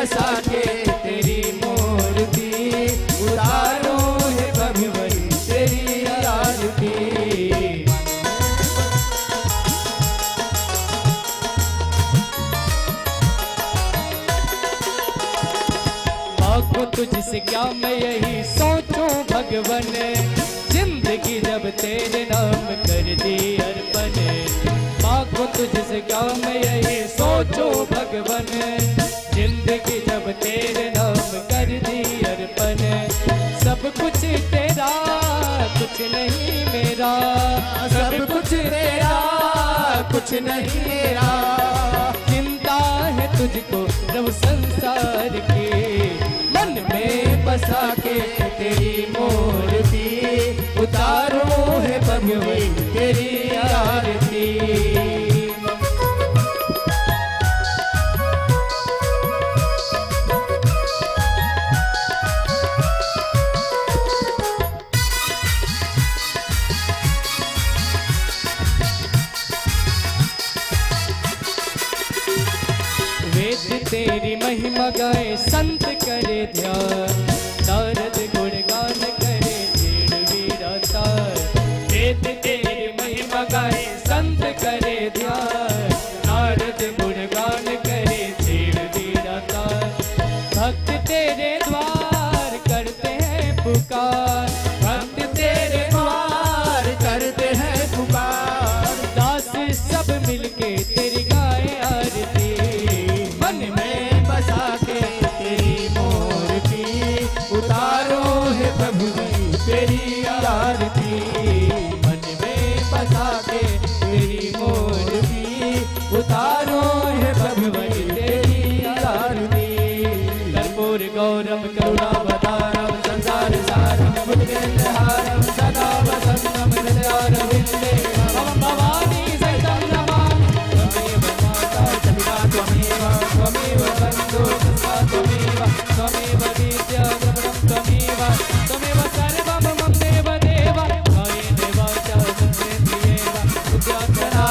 बसा के तेरी मूर्ति, उतारो है भगवन तेरी आरती। मांगो तुझसे क्या मैं यही सोचूं भगवन, जिंदगी जब तेरे नाम कर दी अर्पण। मांगो तुझसे क्या मैं यही सोचूं भगवन, जिंदगी जब तेरे नाम कर दी अर्पण। सब कुछ तेरा कुछ नहीं मेरा, सब कुछ तेरा कुछ नहीं मेरा। चिंता है तुझको प्रभु संसार की, मन में बसा के तेरी मूर्ति, उतारो है भगवन तेरी आरती। वेद तेरी महिमा गाए संत करे ध्यान, नारद गुणगान करे जीण वीरातार। वेद तेरी महिमा गाए संत करे ध्यान, नारद गुणगान करे जीण वीरातार। भक्त तेरे द्वार करते हैं पुकार, भक्त तेरे द्वार करते हैं पुकार। दास सब मिलके तेरी गाए आरती, मन में बसा के तेरी मूर्ति, उतारो है प्रभु तेरी आरती। मन में बसा के तेरी मूर्ति, उतारो है प्रभु तेरी आरती। कर्पूर गौरम करुणावतारम संसार सारम बुद्धिहारम, सदा वसंतम हृदयारविंदे मम भवानी सहितं नमामि। त्वमेव माता पिता त्वमेव, त्वमेव बन्धुः सखा त्वमेव, त्वमेव विद्या द्रविणं त्वमेव, त्वमेव सर्वं मम देव देव। कायेन वाचा मनसेन्द्रियेण बुद्ध्यात्मना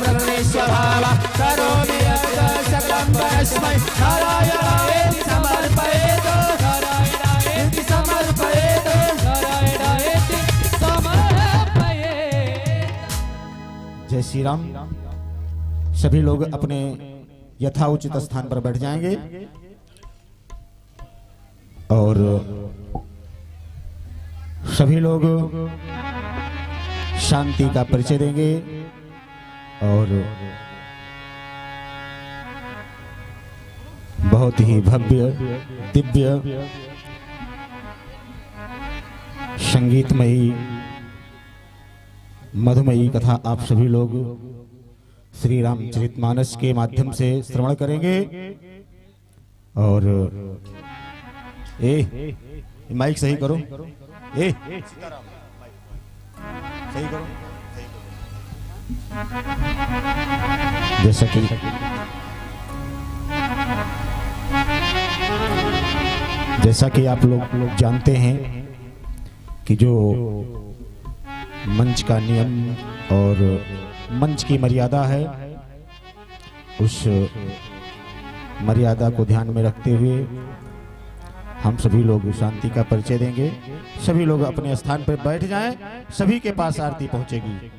ब्रह्मेश्वराः करोमि यत् सकलं परस्मै नारायणायेति समर्पयेत्, नारायणायेति समर्पयेत्, नारायणायेति समर्पयेत्। जय श्री राम। सभी लोग अपने यथाउचित स्थान पर बैठ जाएंगे और सभी लोग शांति का परिचय देंगे और बहुत ही भव्य दिव्य संगीतमयी मधुमयी कथा आप सभी लोग श्री रामचरितमानस के माध्यम से श्रवण करेंगे। और माइक सही करो, सही करो। जैसा कि आप लोग जानते हैं कि जो मंच का नियम और मंच की मर्यादा है, उस मर्यादा को ध्यान में रखते हुए हम सभी लोग शांति का परिचय देंगे। सभी लोग अपने स्थान पर बैठ जाएं, सभी के पास आरती पहुंचेगी।